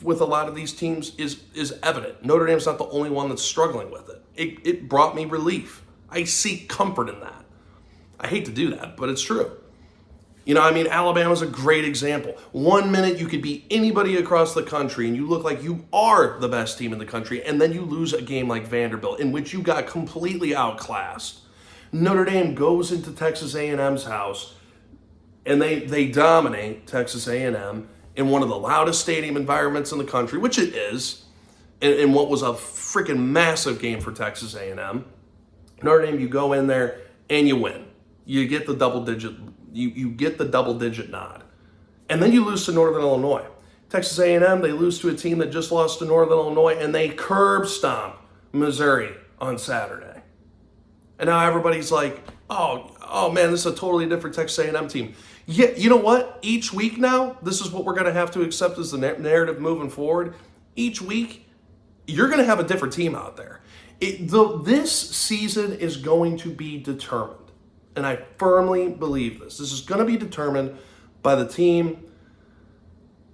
with a lot of these teams is evident. Notre Dame's not the only one that's struggling with it. It brought me relief. I seek comfort in that. I hate to do that, but it's true. Alabama's a great example. 1 minute you could beat anybody across the country and you look like you are the best team in the country, and then you lose a game like Vanderbilt in which you got completely outclassed. Notre Dame goes into Texas A&M's house and they dominate Texas A&M in one of the loudest stadium environments in the country, which it is, in what was a freaking massive game for Texas A&M. Notre Dame, you go in there and you win. You get the double digit. You get the double-digit nod. And then you lose to Northern Illinois. Texas A&M, they lose to a team that just lost to Northern Illinois, and they curb stomp Missouri on Saturday. And now everybody's like, oh man, this is a totally different Texas A&M team. Yeah, you know what? Each week now, this is what we're going to have to accept as the narrative moving forward. Each week, you're going to have a different team out there. This season is going to be determined. And I firmly believe this. This is going to be determined by the team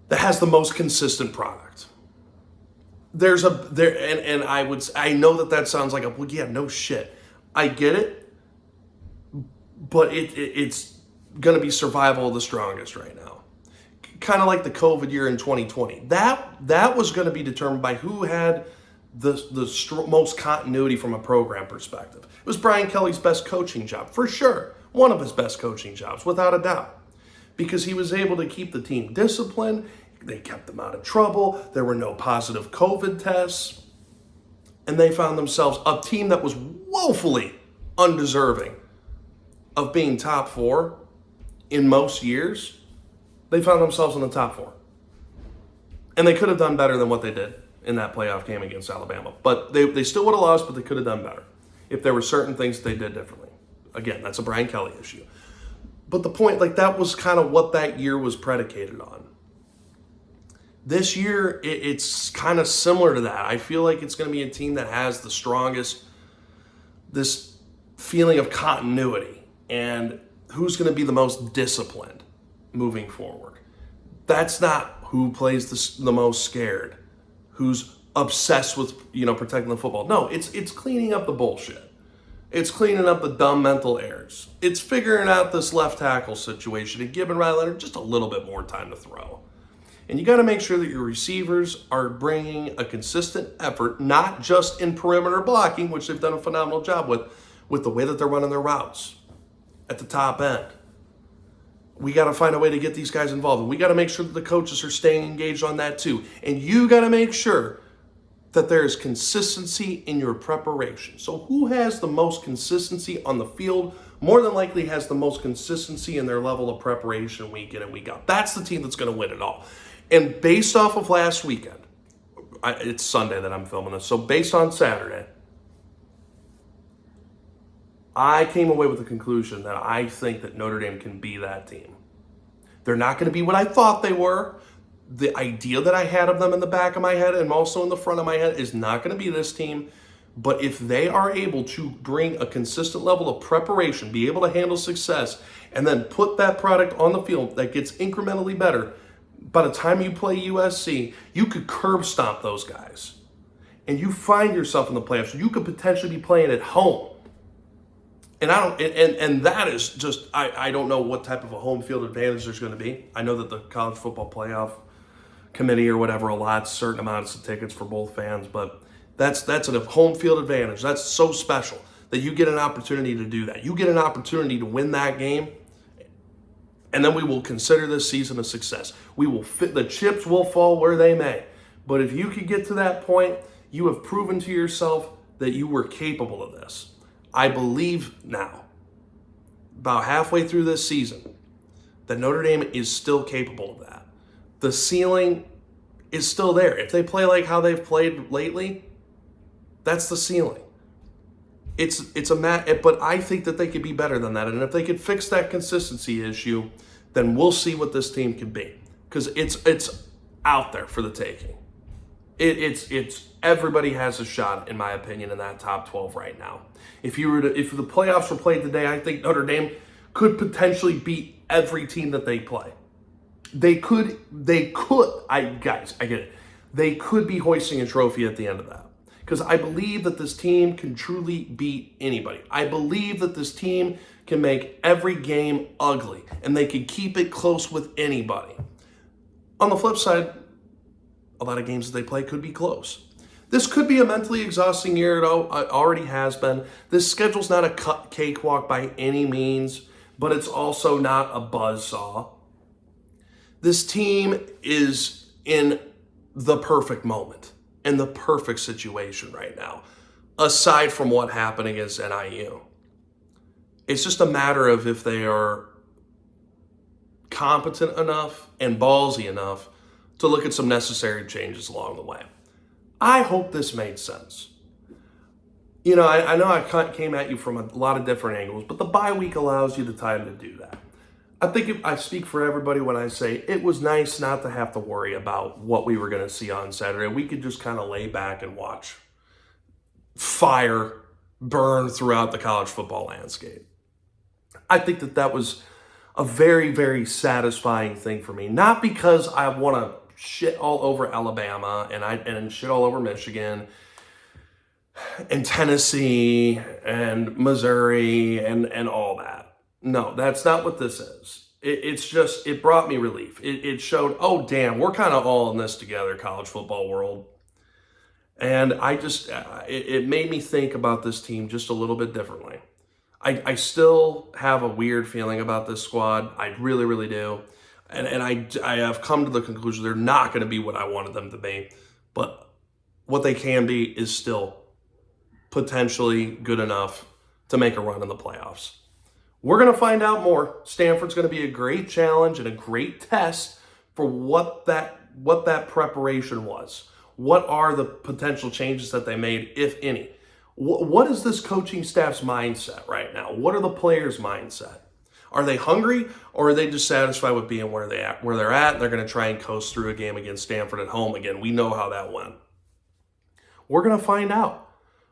that has the most consistent product. I know that sounds like no shit. I get it, but it's going to be survival of the strongest right now. Kind of like the COVID year in 2020. That was going to be determined by who had the most continuity from a program perspective. It was Brian Kelly's best coaching job, for sure. One of his best coaching jobs, without a doubt. Because he was able to keep the team disciplined. They kept them out of trouble. There were no positive COVID tests. And they found themselves a team that was woefully undeserving of being top four in most years. They found themselves in the top four. And they could have done better than what they did in that playoff game against Alabama. But they still would have lost, but they could have done better if there were certain things they did differently. Again, that's a Brian Kelly issue. But the point, that was kind of what that year was predicated on. This year, it's kind of similar to that. I feel like it's going to be a team that has the strongest, this feeling of continuity and who's going to be the most disciplined moving forward. That's not who plays the most scared, who's obsessed with, protecting the football. No, it's cleaning up the bullshit. It's cleaning up the dumb mental errors. It's figuring out this left tackle situation and giving Riley Leonard just a little bit more time to throw. And you got to make sure that your receivers are bringing a consistent effort, not just in perimeter blocking, which they've done a phenomenal job with the way that they're running their routes at the top end. We got to find a way to get these guys involved. And we got to make sure that the coaches are staying engaged on that too. And you got to make sure that there is consistency in your preparation. So who has the most consistency on the field more than likely has the most consistency in their level of preparation week in and week out. That's the team that's going to win it all. And based off of last weekend, it's Sunday that I'm filming this, so based on Saturday, I came away with the conclusion that I think that Notre Dame can be that team. They're not going to be what I thought they were. The idea that I had of them in the back of my head and also in the front of my head is not going to be this team. But if they are able to bring a consistent level of preparation, be able to handle success, and then put that product on the field that gets incrementally better, by the time you play USC, you could curb stomp those guys. And you find yourself in the playoffs. You could potentially be playing at home. And that is just, I don't know what type of a home field advantage there's going to be. I know that the College Football Playoff Committee or whatever allots certain amounts of tickets for both fans, but that's a home field advantage. That's so special that you get an opportunity to do that. You get an opportunity to win that game, and then we will consider this season a success. The chips will fall where they may. But if you could get to that point, you have proven to yourself that you were capable of this. I believe now, about halfway through this season, that Notre Dame is still capable of that. The ceiling is still there. If they play like how they've played lately, that's the ceiling. But I think that they could be better than that. And if they could fix that consistency issue, then we'll see what this team can be. Because it's out there for the taking. It's everybody has a shot, in my opinion, in that top 12 right now. If the playoffs were played today, I think Notre Dame could potentially beat every team that they play. They could, I get it. They could be hoisting a trophy at the end of that. Because I believe that this team can truly beat anybody. I believe that this team can make every game ugly, and they can keep it close with anybody. On the flip side, a lot of games that they play could be close. This could be a mentally exhausting year. It already has been. This schedule's not a cakewalk by any means, but it's also not a buzzsaw. This team is in the perfect moment, in the perfect situation right now, aside from what happened against NIU. It's just a matter of if they are competent enough and ballsy enough to look at some necessary changes along the way. I hope this made sense. You know, I know I came at you from a lot of different angles, but the bye week allows you the time to do that. I think I speak for everybody when I say it was nice not to have to worry about what we were going to see on Saturday. We could just kind of lay back and watch fire burn throughout the college football landscape. I think that was a very, very satisfying thing for me. Not because I want to shit all over Alabama and shit all over Michigan and Tennessee and Missouri and all that. No, that's not what this is. It brought me relief. It showed, oh, damn, we're kind of all in this together, college football world. And it made me think about this team just a little bit differently. I still have a weird feeling about this squad. I really, really do. And I have come to the conclusion they're not going to be what I wanted them to be. But what they can be is still potentially good enough to make a run in the playoffs. We're going to find out more. Stanford's going to be a great challenge and a great test for what that preparation was. What are the potential changes that they made, if any? What is this coaching staff's mindset right now? What are the players' mindset? Are they hungry, or are they just satisfied with being where they're at? And they're going to try and coast through a game against Stanford at home again. We know how that went. We're going to find out.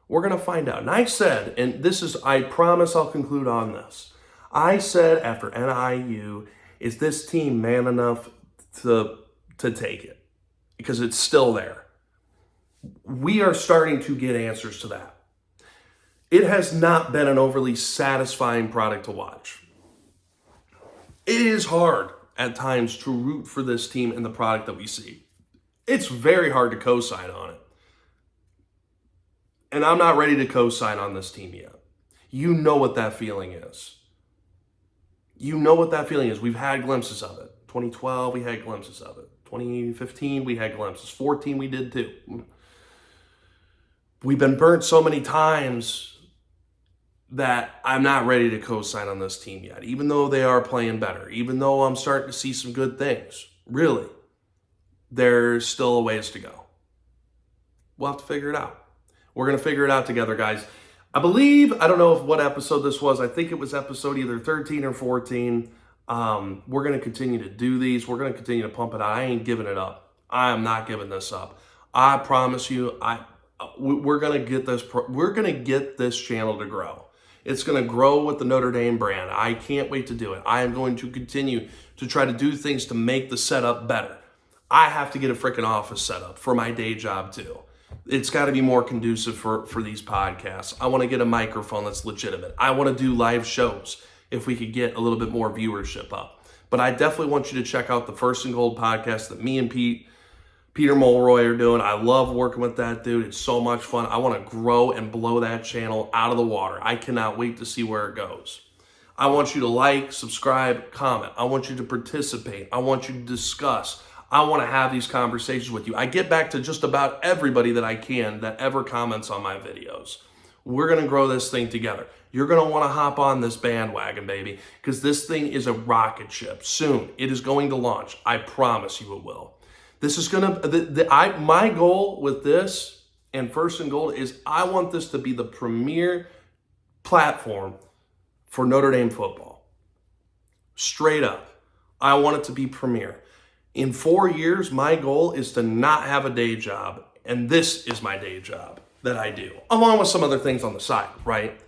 We're going to find out. And I said, and I promise I'll conclude on this. I said after NIU, is this team man enough to take it? Because it's still there. We are starting to get answers to that. It has not been an overly satisfying product to watch. It is hard at times to root for this team and the product that we see. It's very hard to co-sign on it. And I'm not ready to co-sign on this team yet. You know what that feeling is. You know what that feeling is. We've had glimpses of it. 2012, we had glimpses of it. 2015, we had glimpses. 14, we did too. We've been burnt so many times that I'm not ready to co-sign on this team yet, even though they are playing better, even though I'm starting to see some good things. Really, there's still a ways to go. We'll have to figure it out. We're going to figure it out together, guys. I don't know what episode this was. I think it was episode either 13 or 14. We're going to continue to do these. We're going to continue to pump it out. I ain't giving it up. I am not giving this up. I promise you, we're going to get this. We're going to get this channel to grow. It's going to grow with the Notre Dame brand. I can't wait to do it. I am going to continue to try to do things to make the setup better. I have to get a freaking office set up for my day job too. It's got to be more conducive for these podcasts. I want to get a microphone that's legitimate. I want to do live shows if we could get a little bit more viewership up. But I definitely want you to check out the First and Gold podcast that me and Peter Mulroy are doing. I love working with that dude. It's so much fun. I want to grow and blow that channel out of the water. I cannot wait to see where it goes. I want you to like, subscribe, comment. I want you to participate. I want you to discuss. I want to have these conversations with you. I get back to just about everybody that I can that ever comments on my videos. We're going to grow this thing together. You're going to want to hop on this bandwagon, baby, because this thing is a rocket ship. Soon, it is going to launch. I promise you it will. This is going to, my goal with this and First and Gold is I want this to be the premier platform for Notre Dame football. Straight up. I want it to be premier. In 4 years, my goal is to not have a day job, and this is my day job that I do, along with some other things on the side, right?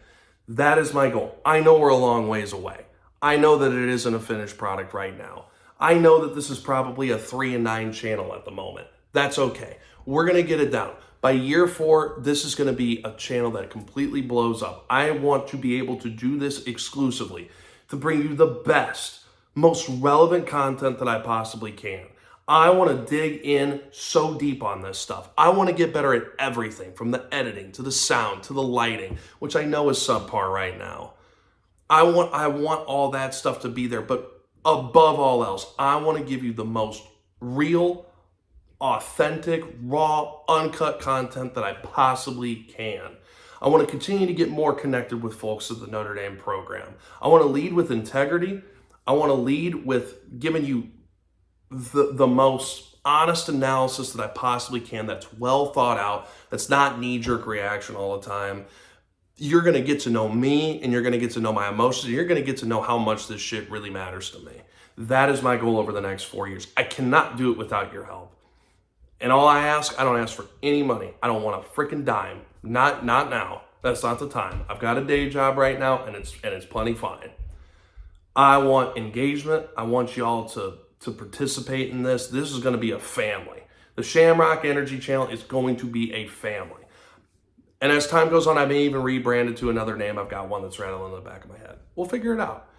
That is my goal. I know we're a long ways away. I know that it isn't a finished product right now. I know that this is probably a 3-9 channel at the moment. That's okay. We're going to get it down. By year 4, this is going to be a channel that completely blows up. I want to be able to do this exclusively to bring you the best, most relevant content that I possibly can. I want to dig in so deep on this stuff. I want to get better at everything, from the editing to the sound to the lighting, which I know is subpar right now. I want all that stuff to be there, but above all else, I want to give you the most real, authentic, raw, uncut content that I possibly can. I want to continue to get more connected with folks at the Notre Dame program. I want to lead with integrity. I want to lead with giving you the most honest analysis that I possibly can, that's well thought out, that's not knee-jerk reaction all the time. You're going to get to know me, and you're going to get to know my emotions, and you're going to get to know how much this shit really matters to me. That is my goal over the next 4 years. I cannot do it without your help. And all I don't ask for any money. I don't want a freaking dime. Not now. That's not the time. I've got a day job right now, and it's plenty fine. I want engagement. I want y'all to participate in this. This is going to be a family. The Shamrock Energy Channel is going to be a family. And as time goes on, I may even rebrand it to another name. I've got one that's rattling in the back of my head. We'll figure it out.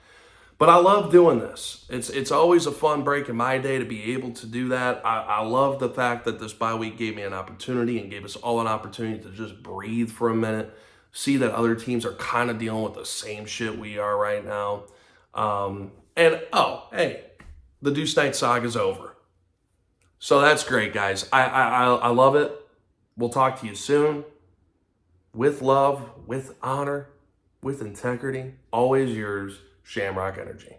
But I love doing this. It's always a fun break in my day to be able to do that. I love the fact that this bye week gave me an opportunity and gave us all an opportunity to just breathe for a minute, see that other teams are kind of dealing with the same shit we are right now. The Deuce Knight Saga's over. So that's great, guys. I love it. We'll talk to you soon. With love, with honor, with integrity. Always yours, Shamrock Energy.